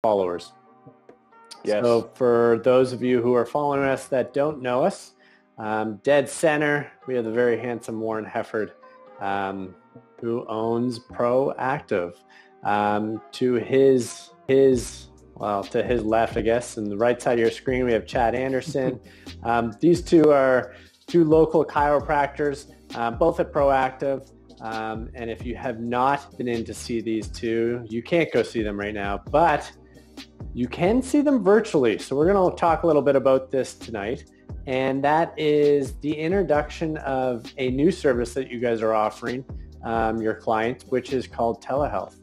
followers. Yes. So for those of you who are following us that don't know us, dead center, we have the very handsome Warren Hefford, who owns Proactive. To his left, I guess, and the right side of your screen, we have Chad Anderson. These two are two local chiropractors, both at Proactive. And if you have not been in to see these two, you can't go see them right now, but you can see them virtually. So we're going to talk a little bit about this tonight. And that is the introduction of a new service that you guys are offering your clients, which is called Telehealth.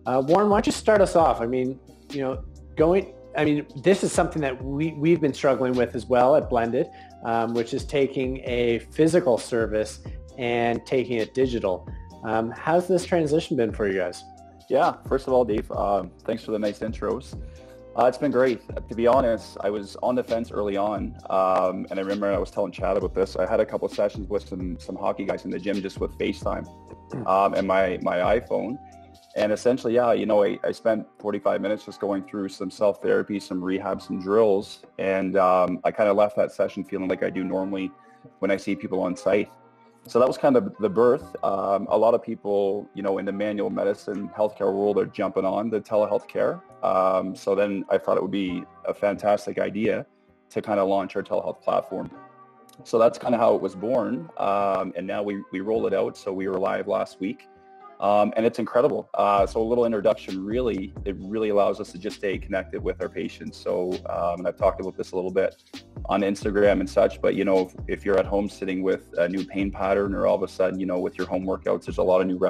Warren, why don't you start us off? I mean, this is something that we've been struggling with as well at Blended, which is taking a physical service and taking it digital. How's this transition been for you guys? Yeah, first of all, Dave, thanks for the nice intros. It's been great. To be honest, I was on the fence early on, and I remember I was telling Chad about this. I had a couple of sessions with some hockey guys in the gym just with FaceTime and my iPhone. And essentially, I spent 45 minutes just going through some self-therapy, some rehab, some drills, and I kind of left that session feeling like I do normally when I see people on site. So that was kind of the birth. A lot of people, in the manual medicine healthcare world are jumping on the telehealth care. So then I thought it would be a fantastic idea to kind of launch our telehealth platform. So that's kind of how it was born. And now we roll it out. So we were live last week. And it's incredible. So a little introduction, it really allows us to just stay connected with our patients. So, and I've talked about this a little bit on Instagram and such, but if you're at home sitting with a new pain pattern or all of a sudden, with your home workouts, there's a lot of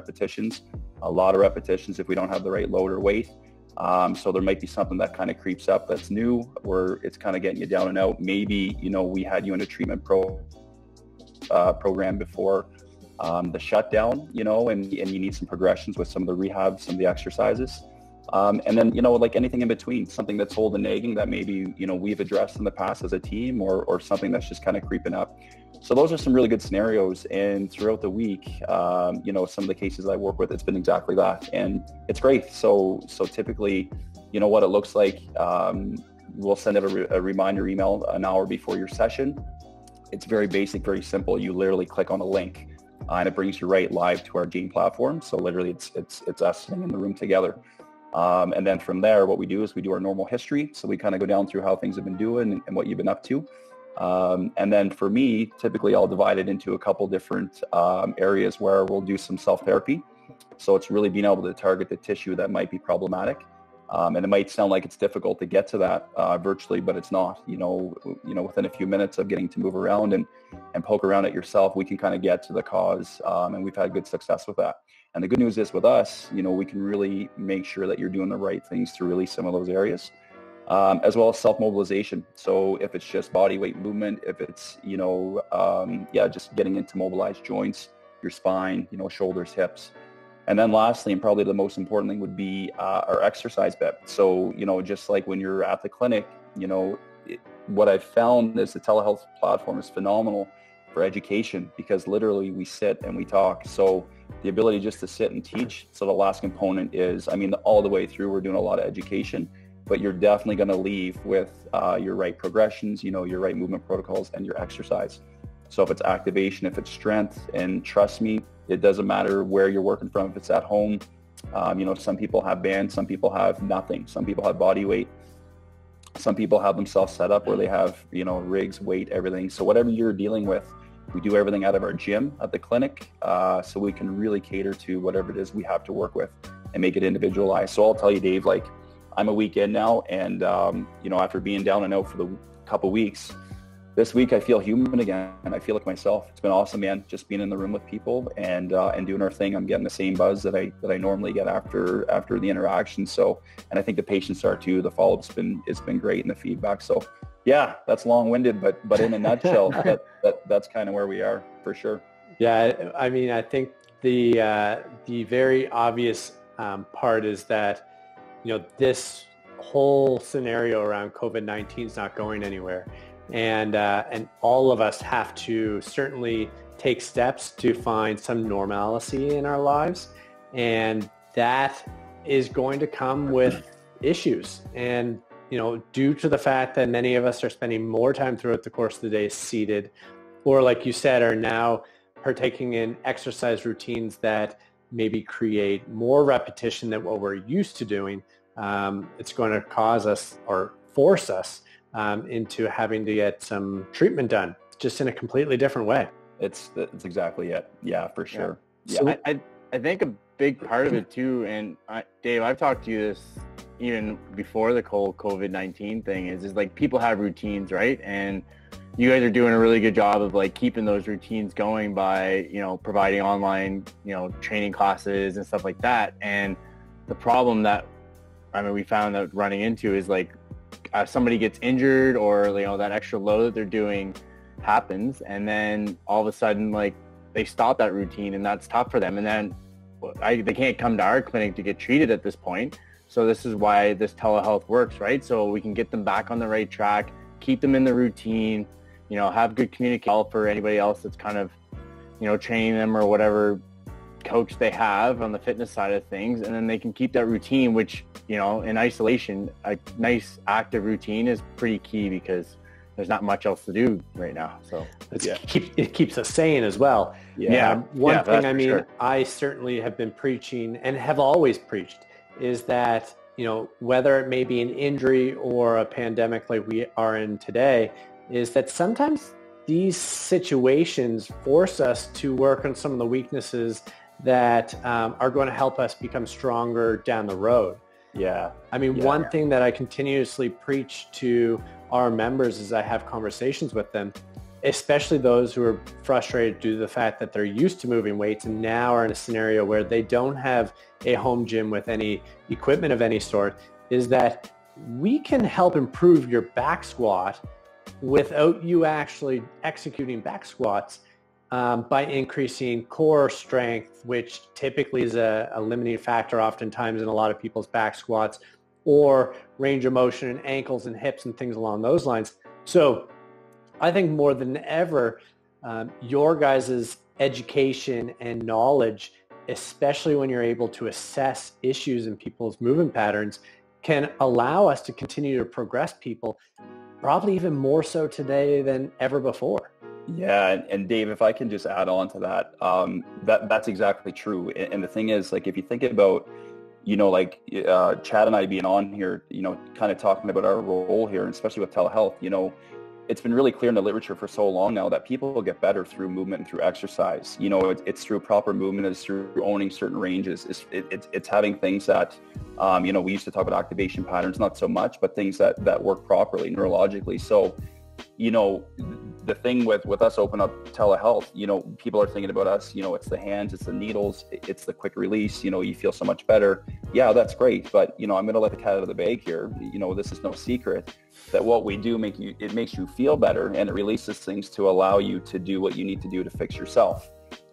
repetitions if we don't have the right load or weight. So there might be something that kind of creeps up that's new, or it's kind of getting you down and out. Maybe, we had you in a treatment program before the shutdown, and you need some progressions with some of the rehab, some of the exercises. And then, like anything in between, something that's old and nagging that maybe, we've addressed in the past as a team or something that's just kind of creeping up. So those are some really good scenarios. And throughout the week, some of the cases I work with, it's been exactly that. And it's great. So typically, what it looks like, we'll send out a reminder email an hour before your session. It's very basic, very simple. You literally click on a link. And it brings you right live to our Gene platform. So literally it's us sitting in the room together. And then from there, what we do is we do our normal history. So we kind of go down through how things have been doing and what you've been up to. And then for me, typically I'll divide it into a couple different areas where we'll do some self-therapy. So it's really being able to target the tissue that might be problematic. And it might sound like it's difficult to get to that virtually, but it's not. Within a few minutes of getting to move around and poke around it yourself, we can kind of get to the cause, and we've had good success with that. And the good news is with us, we can really make sure that you're doing the right things to release some of those areas, as well as self-mobilization. So if it's just body weight movement, if it's just getting into mobilized joints, your spine, shoulders, hips. And then lastly, and probably the most important thing would be our exercise bit. So, just like when you're at the clinic, what I've found is the telehealth platform is phenomenal for education because literally we sit and we talk. So the ability just to sit and teach. So the last component is, all the way through, we're doing a lot of education, but you're definitely going to leave with your right progressions, your right movement protocols and your exercise. So if it's activation, if it's strength, and trust me, it doesn't matter where you're working from. If it's at home, some people have bands, some people have nothing. Some people have body weight. Some people have themselves set up where they have, rigs, weight, everything. So whatever you're dealing with, we do everything out of our gym at the clinic. So we can really cater to whatever it is we have to work with and make it individualized. So I'll tell you, Dave, I'm a week in now. And, after being down and out for the couple weeks, this week I feel human again, and I feel like myself. It's been awesome, man. Just being in the room with people and doing our thing. I'm getting the same buzz that I normally get after the interaction. So, and I think the patients are too. The follow-up's been great, and the feedback. So, yeah, that's long-winded, but in a nutshell, that's kind of where we are for sure. Yeah, I think the very obvious part is that this whole scenario around COVID-19 is not going anywhere. And all of us have to certainly take steps to find some normalcy in our lives. And that is going to come with issues. And, due to the fact that many of us are spending more time throughout the course of the day seated, or like you said, are now partaking in exercise routines that maybe create more repetition than what we're used to doing, it's going to cause us or force us into having to get some treatment done just in a completely different way. It's exactly it. Yeah, for sure. Yeah. So I think a big part of it too, and Dave, I've talked to you this even before the whole COVID-19 thing, is like people have routines, right? And you guys are doing a really good job of like keeping those routines going by, providing online, training classes and stuff like that. And the problem that, we found that running into is like somebody gets injured or, that extra load that they're doing happens. And then all of a sudden, like they stop that routine and that's tough for them. And then they can't come to our clinic to get treated at this point. So this is why this telehealth works, right? So we can get them back on the right track, keep them in the routine, have good communication for anybody else that's kind of, training them or whatever coach they have on the fitness side of things. And then they can keep that routine, which, in isolation, a nice active routine is pretty key because there's not much else to do right now. So it keeps us sane as well. One thing, sure, I certainly have been preaching and have always preached is that, whether it may be an injury or a pandemic like we are in today, is that sometimes these situations force us to work on some of the weaknesses that are going to help us become stronger down the road. One thing that I continuously preach to our members as I have conversations with them, especially those who are frustrated due to the fact that they're used to moving weights and now are in a scenario where they don't have a home gym with any equipment of any sort, is that we can help improve your back squat without you actually executing back squats by increasing core strength, which typically is a limiting factor oftentimes in a lot of people's back squats, or range of motion in ankles and hips and things along those lines. So I think more than ever, your guys' education and knowledge, especially when you're able to assess issues in people's movement patterns, can allow us to continue to progress people, probably even more so today than ever before. Yeah, and Dave, if I can just add on to that, that's exactly true. And the thing is, like, if you think about, Chad and I being on here, kind of talking about our role here, and especially with telehealth, it's been really clear in the literature for so long now that people will get better through movement and through exercise. It's through proper movement, it's through owning certain ranges. It's having things that, we used to talk about activation patterns, not so much, but things that work properly neurologically. So, the thing with us open up telehealth, people are thinking about us, it's the hands, it's the needles, it's the quick release, you feel so much better. Yeah, that's great. But, I'm going to let the cat out of the bag here. This is no secret that what we do it makes you feel better, and it releases things to allow you to do what you need to do to fix yourself.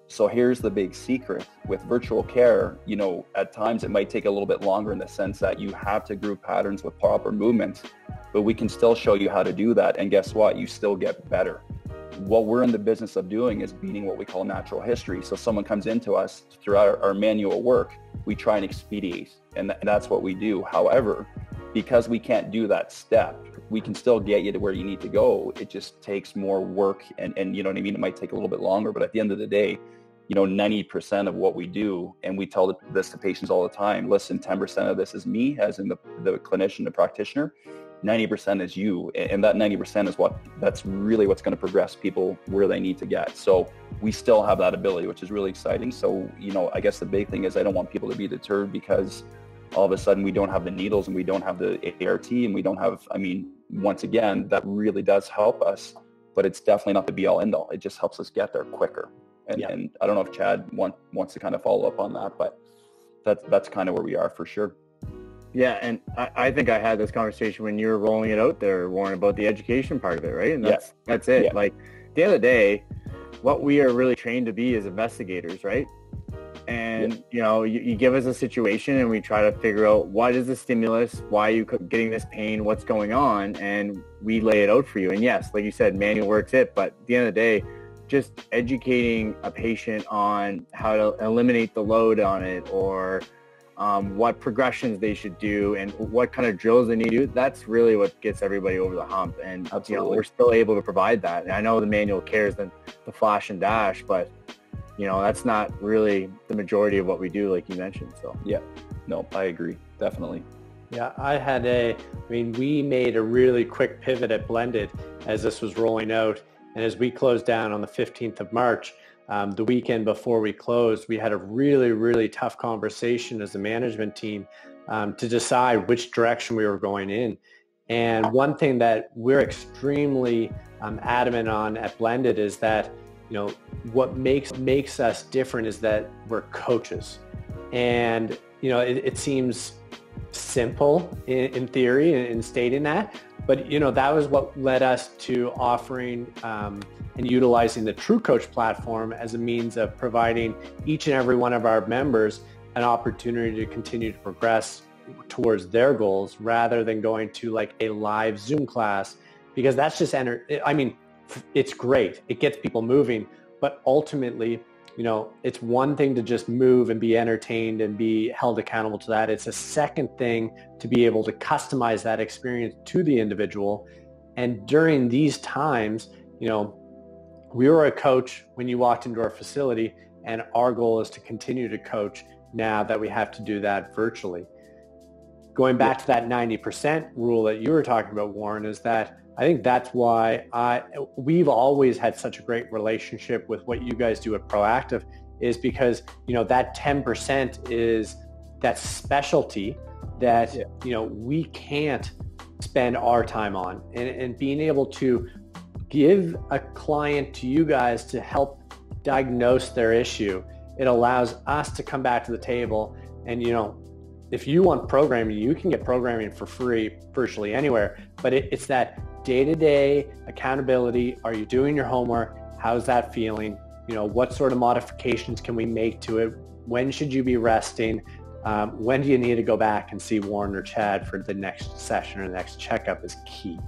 So here's the big secret with virtual care. At times it might take a little bit longer in the sense that you have to group patterns with proper movement, but we can still show you how to do that. And guess what? You still get better. What we're in the business of doing is beating what we call natural history. So someone comes into us throughout our manual work, we try and expedite, and that's what we do. However, because we can't do that step, we can still get you to where you need to go. It just takes more work, and you know what I mean? It might take a little bit longer, but at the end of the day, 90% of what we do, and we tell this to patients all the time, listen, 10% of this is me, as in the clinician, the practitioner, 90% is you. And that 90% is that's really what's going to progress people where they need to get. So we still have that ability, which is really exciting. So, I guess the big thing is I don't want people to be deterred because all of a sudden we don't have the needles and we don't have the ART and we don't have, once again, that really does help us, but it's definitely not the be all end all. It just helps us get there quicker. And I don't know if Chad wants to kind of follow up on that, but that's kind of where we are for sure. Yeah, and I think I had this conversation when you were rolling it out there, Warren, about the education part of it, right? And that's it. Yeah. Like, at the end of the day, what we are really trained to be is investigators, right? And, you give us a situation and we try to figure out what is the stimulus, why are you getting this pain, what's going on, and we lay it out for you. And yes, like you said, manual works it, but at the end of the day, just educating a patient on how to eliminate the load on it, or what progressions they should do, and what kind of drills they need to do. That's really what gets everybody over the hump. And we're still able to provide that. And I know the manual cares the flash and dash, but that's not really the majority of what we do, like you mentioned. So yeah, no, I agree, definitely. Yeah, we made a really quick pivot at Blended as this was rolling out. And as we closed down on the 15th of March, the weekend before we closed, we had a really, really tough conversation as a management team to decide which direction we were going in. And one thing that we're extremely adamant on at Blended is that, what makes us different is that we're coaches. And, it seems simple in theory in stating that, but that was what led us to offering and utilizing the True Coach platform as a means of providing each and every one of our members an opportunity to continue to progress towards their goals rather than going to like a live Zoom class, because that's just it's great. It gets people moving, but ultimately, it's one thing to just move and be entertained and be held accountable to that. It's a second thing to be able to customize that experience to the individual. And during these times, we were a coach when you walked into our facility, and our goal is to continue to coach now that we have to do that virtually. Going back to that 90% rule that you were talking about, Warren, is that I think that's why we've always had such a great relationship with what you guys do at Proactive, is because, that 10% is that specialty that, we can't spend our time on, and being able to give a client to you guys to help diagnose their issue. It allows us to come back to the table and, if you want programming, you can get programming for free virtually anywhere, but it's that day-to-day accountability. Are you doing your homework? How's that feeling? What sort of modifications can we make to it? When should you be resting? When do you need to go back and see Warren or Chad for the next session or the next checkup is key.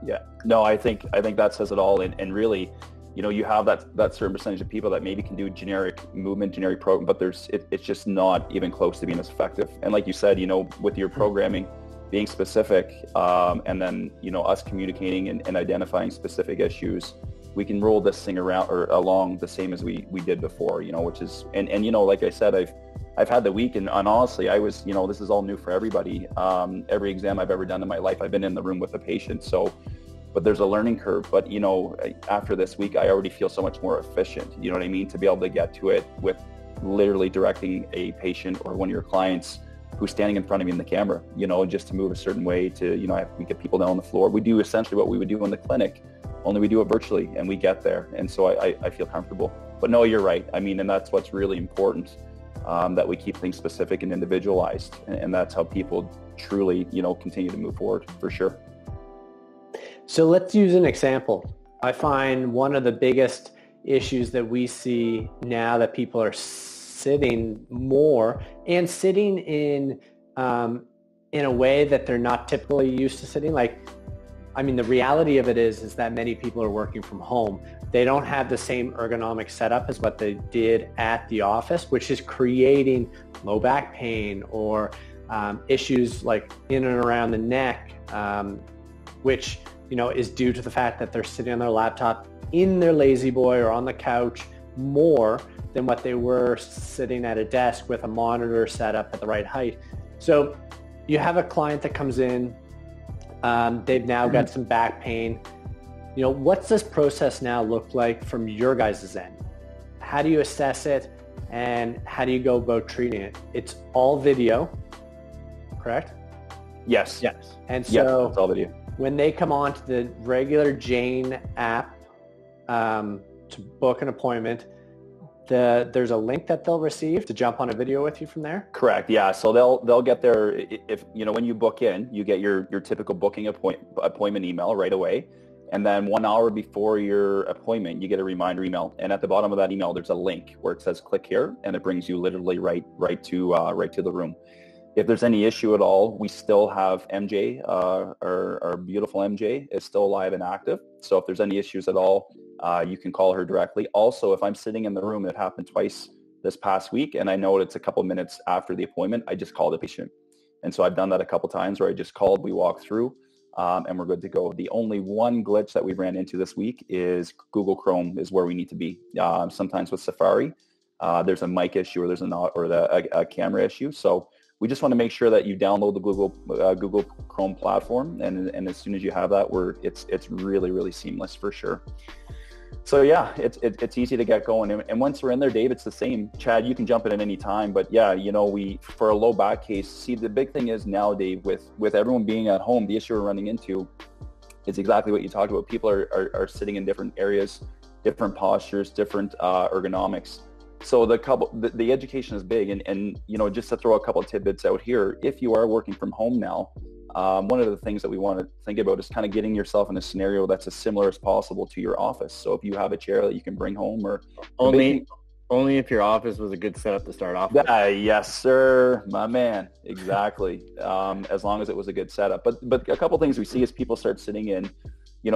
Yeah, no, I think that says it all. And really, you have that certain percentage of people that maybe can do generic movement, generic program, but it's just not even close to being as effective. And like you said, with your programming, being specific, and then, us communicating and identifying specific issues, we can roll this thing around or along the same as we did before, which is, and like I said, I've had the week, and honestly, I was, this is all new for everybody. Every exam I've ever done in my life, I've been in the room with a patient. But there's a learning curve. But, after this week, I already feel so much more efficient, you know what I mean? To be able to get to it with literally directing a patient or one of your clients who's standing in front of me in the camera, just to move a certain way to, we get people down on the floor. We do essentially what we would do in the clinic, only we do it virtually, and we get there. And so I feel comfortable. But no, you're right. And that's what's really important, that we keep things specific and individualized. And that's how people truly, continue to move forward, for sure. So let's use an example. I find one of the biggest issues that we see now that people are sitting more and sitting in a way that they're not typically used to sitting. The reality of it is that many people are working from home. They don't have the same ergonomic setup as what they did at the office, which is creating low back pain or issues like in and around the neck, which is due to the fact that they're sitting on their laptop in their lazy boy or on the couch more than what they were sitting at a desk with a monitor set up at the right height. So you have a client that comes in, they've now got some back pain. What's this process now look like from your guys' end? How do you assess it, and how do you go about treating it? It's all video, correct? Yes. And so it's all video. When they come on to the regular Jane app to book an appointment, there's a link that they'll receive to jump on a video with you from there? Correct, yeah. So they'll get their, if when you book in, you get your typical booking appointment email right away. And then 1 hour before your appointment, you get a reminder email. And at the bottom of that email, there's a link where it says click here, and it brings you literally right to the room. If there's any issue at all, we still have MJ, our beautiful MJ is still alive and active. So if there's any issues at all, you can call her directly. Also, if I'm sitting in the room, it happened twice this past week, and I know it's a couple minutes after the appointment, I just called the patient. And so I've done that a couple times where I just called, we walked through, and we're good to go. The only one glitch that we ran into this week is Google Chrome is where we need to be. Sometimes with Safari, there's a mic issue or there's a camera issue. So we just want to make sure that you download the Google Chrome platform, and as soon as you have that, it's really, really seamless for sure. So yeah, it's easy to get going. And once we're in there, Dave, it's the same. Chad, you can jump in at any time. But yeah, for a low back case, see, the big thing is now, Dave, with everyone being at home, the issue we're running into is exactly what you talked about. People are sitting in different areas, different postures, different ergonomics. So the education is big. And just to throw a couple of tidbits out here, if you are working from home now, one of the things that we want to think about is kind of getting yourself in a scenario that's as similar as possible to your office. So if you have a chair that you can bring home, or only if your office was a good setup to start off with. Yes, sir, my man. Exactly. As long as it was a good setup. But a couple things we see is people start sitting in,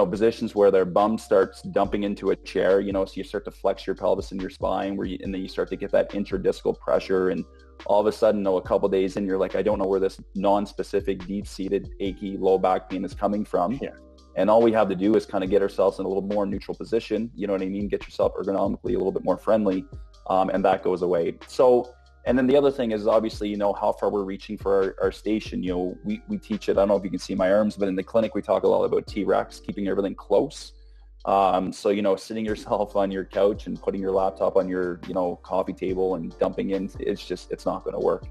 positions where their bum starts dumping into a chair, so you start to flex your pelvis and your spine, and then you start to get that intradiscal pressure, and all of a sudden, a couple of days in, you're like, I don't know where this non-specific, deep-seated, achy, low back pain is coming from. Yeah. And all we have to do is kind of get ourselves in a little more neutral position, you know what I mean? Get yourself ergonomically a little bit more friendly, and that goes away. So, and then the other thing is obviously, how far we're reaching for our station. We teach it, I don't know if you can see my arms, but in the clinic, we talk a lot about T-Rex, keeping everything close. So, sitting yourself on your couch and putting your laptop on your, coffee table and dumping in, it's not going to work.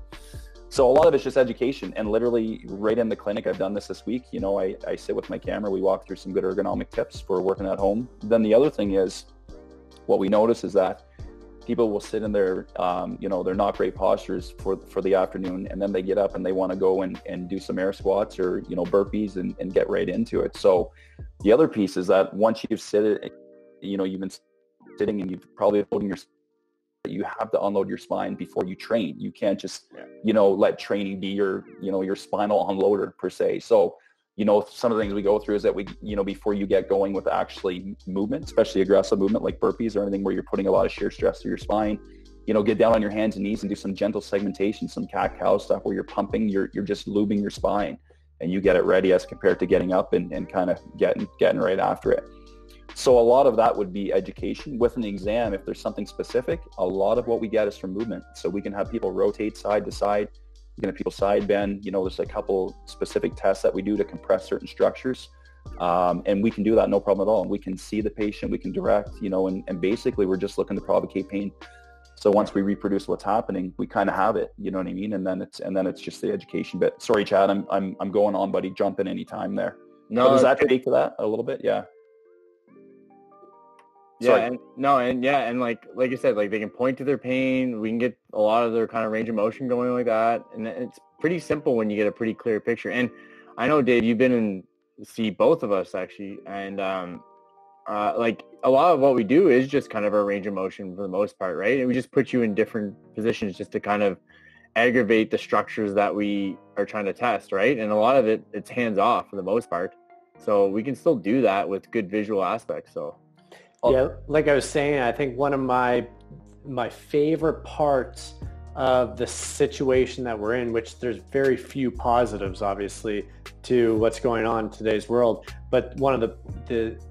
So a lot of it's just education, and literally right in the clinic, I've done this week. I sit with my camera, we walk through some good ergonomic tips for working at home. Then the other thing is, what we notice is that people will sit in their, they're not great postures for the afternoon, and then they get up and they want to go and do some air squats or, burpees and get right into it. So the other piece is that once you've you've been sitting and you've probably holding you have to unload your spine before you train. You can't just, let training be your spinal unloader per se. So, some of the things we go through is that before you get going with actually movement, especially aggressive movement like burpees or anything where you're putting a lot of shear stress through your spine, get down on your hands and knees and do some gentle segmentation, some cat-cow stuff where you're pumping, you're just lubing your spine, and you get it ready as compared to getting up and kind of getting right after it. So a lot of that would be education. With an exam, if there's something specific, a lot of what we get is from movement. So we can have people rotate side to side. We can have people side bend. There's a couple specific tests that we do to compress certain structures. And we can do that no problem at all. We can see the patient, we can direct, and basically we're just looking to provocate pain. So once we reproduce what's happening, we kind of have it, you know what I mean? And then it's just the education bit. Sorry, Chad, I'm going on, buddy. Jump in any time there. No, but does that speak to that a little bit? Yeah. Yeah, and like I said, like they can point to their pain. We can get a lot of their kind of range of motion going like that, and it's pretty simple when you get a pretty clear picture. And I know, Dave, you've been in see both of us actually, and like a lot of what we do is just kind of our range of motion for the most part, right? And we just put you in different positions just to kind of aggravate the structures that we are trying to test, right? And a lot of it's hands off for the most part, so we can still do that with good visual aspects. So. Yeah, like I was saying, I think one of my favorite parts of the situation that we're in, which there's very few positives, obviously, to what's going on in today's world. But one of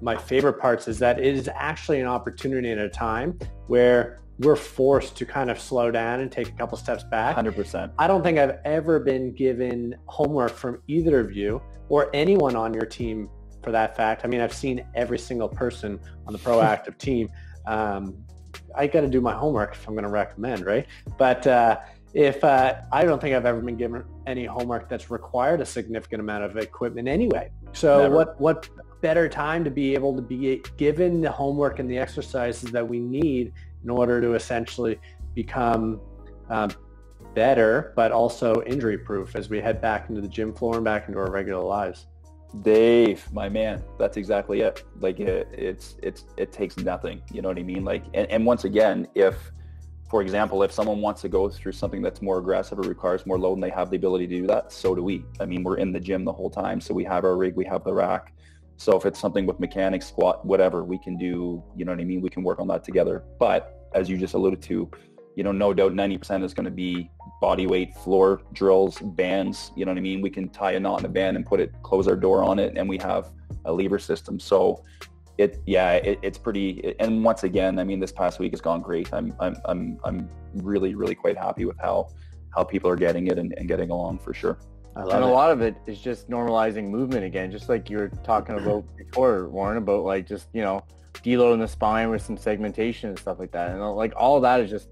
my favorite parts is that it is actually an opportunity at a time where we're forced to kind of slow down and take a couple steps back. 100%. I don't think I've ever been given homework from either of you or anyone on your team for that fact. I mean, I've seen every single person on the proactive team. I got to do my homework if I'm going to recommend, right? But if I don't think I've ever been given any homework that's required a significant amount of equipment anyway. So Never. What better time to be able to be given the homework and the exercises that we need in order to essentially become better, but also injury proof as we head back into the gym floor and back into our regular lives. Dave, my man, that's exactly it. Like it takes nothing, you know what I mean? Like, and once again, if, for example, if someone wants to go through something that's more aggressive or requires more load and they have the ability to do that, so do we. I mean, we're in the gym the whole time. So we have our rig, we have the rack. So if it's something with mechanics, squat, whatever, we can do, you know what I mean? We can work on that together. But as you just alluded to, no doubt 90% is going to be body weight, floor drills, bands. You know what I mean? We can tie a knot in a band and close our door on it, and we have a lever system. So it's pretty. And once again, I mean, this past week has gone great. I'm really, really quite happy with how people are getting it and getting along for sure. A lot of it is just normalizing movement again, just like you were talking about before, Warren, about like just, deloading the spine with some segmentation and stuff like that. And like all of that is just,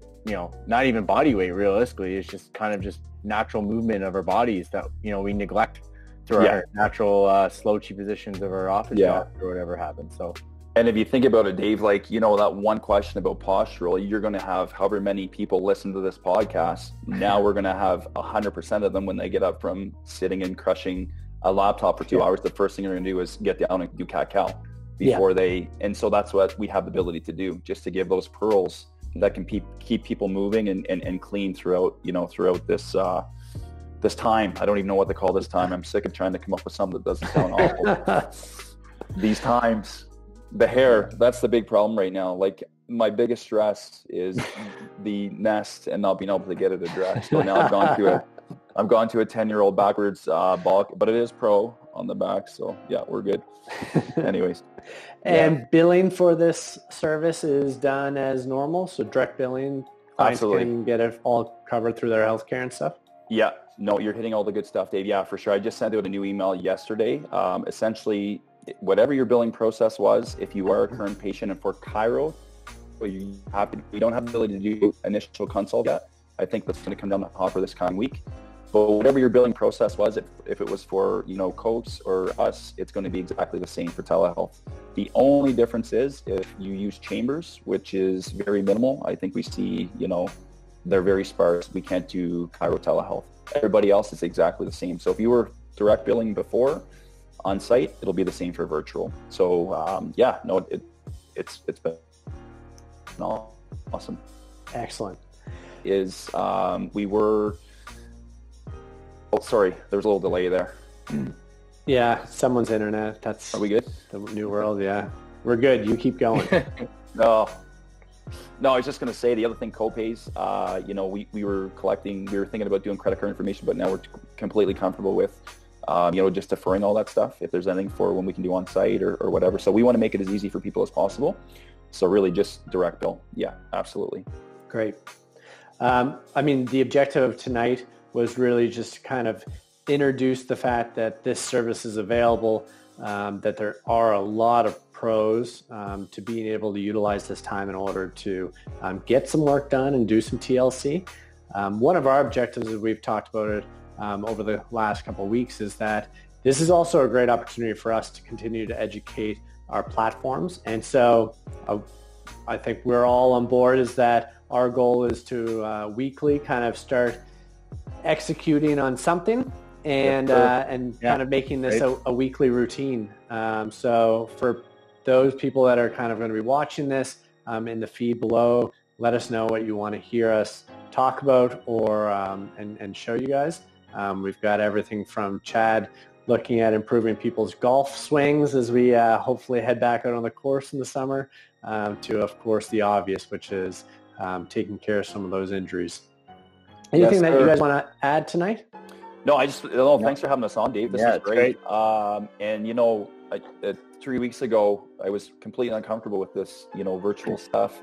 not even body weight realistically. It's just kind of just natural movement of our bodies that, we neglect through our natural slouchy positions of our office job or whatever happens. So. And if you think about it, Dave, like, that one question about postural, you're going to have however many people listen to this podcast. Now we're going to have 100% of them when they get up from sitting and crushing a laptop for 2 hours. The first thing they're going to do is get down and do cat-cow before and so that's what we have the ability to do, just to give those pearls that can keep people moving and clean throughout, throughout this time. I don't even know what to call this time. I'm sick of trying to come up with something that doesn't sound awful. These times. The hair, that's the big problem right now. Like, my biggest stress is the nest and not being able to get it addressed. So now I've gone to a 10-year-old backwards bulk, but it is pro on the back. So yeah, we're good. Anyways. And billing for this service is done as normal. So direct billing, clients can get it all covered through their healthcare and stuff. Yeah. No, you're hitting all the good stuff, Dave. Yeah, for sure. I just sent out a new email yesterday. Essentially, whatever your billing process was, if you are a current patient and for chiro, we don't have the ability to do initial consult yet. I think that's going to come down the hopper this coming week. But whatever your billing process was, if it was for, Coats or us, it's going to be exactly the same for telehealth. The only difference is if you use chambers, which is very minimal. I think we see, they're very sparse. We can't do chiro telehealth. Everybody else is exactly the same. So if you were direct billing before, on site, it'll be the same for virtual. So it's been awesome. Excellent. Sorry, there was a little delay there. Yeah, someone's internet. Are we good? The new world. Yeah, we're good. You keep going. No, I was just going to say the other thing, copays. We were thinking about doing credit card information, but now we're completely comfortable with just deferring all that stuff if there's anything for when we can do on site or whatever. So we want to make it as easy for people as possible. So really just direct bill. Yeah, absolutely. Great. The objective of tonight was really just to kind of introduce the fact that this service is available, that there are a lot of pros to being able to utilize this time in order to get some work done and do some TLC. One of our objectives, as we've talked about it, over the last couple of weeks, is that this is also a great opportunity for us to continue to educate our platforms. And so I think we're all on board, is that our goal is to weekly kind of start executing on something and kind of making this a weekly routine. So for those people that are kind of going to be watching this in the feed below, let us know what you want to hear us talk about or and show you guys. We've got everything from Chad looking at improving people's golf swings as we hopefully head back out on the course in the summer, to, of course, the obvious, which is taking care of some of those injuries. Anything that you guys want to add tonight? No, thanks for having us on, Dave. This is great. And 3 weeks ago, I was completely uncomfortable with this, virtual stuff.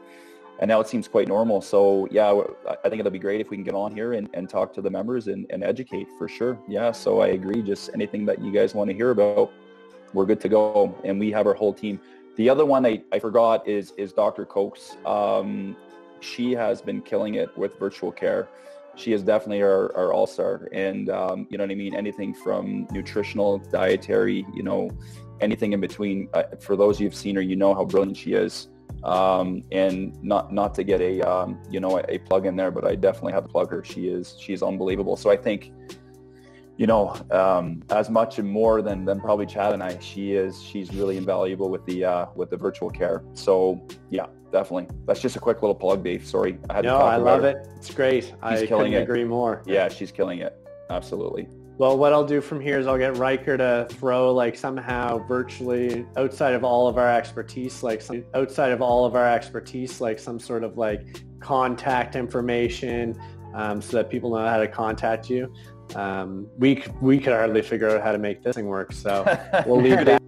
And now it seems quite normal. So yeah, I think it'll be great if we can get on here and talk to the members and educate for sure. Yeah, so I agree. Just anything that you guys want to hear about, we're good to go. And we have our whole team. The other one I forgot is Dr. Cokes. She has been killing it with virtual care. She is definitely our all-star. And you know what I mean? Anything from nutritional, dietary, anything in between. For those you've seen her, how brilliant she is. And not to get a plug in there, but I definitely have to plug her. She's unbelievable. So I think, as much and more than probably Chad and I, she's really invaluable with the virtual care. So yeah, definitely. That's just a quick little plug, Dave. Sorry. I love it. It's great. I couldn't agree more. Yeah, she's killing it. Absolutely. Well, what I'll do from here is I'll get Riker to throw like somehow virtually outside of all of our expertise, like some sort of like contact information so that people know how to contact you. We could hardly figure out how to make this thing work. So we'll leave it at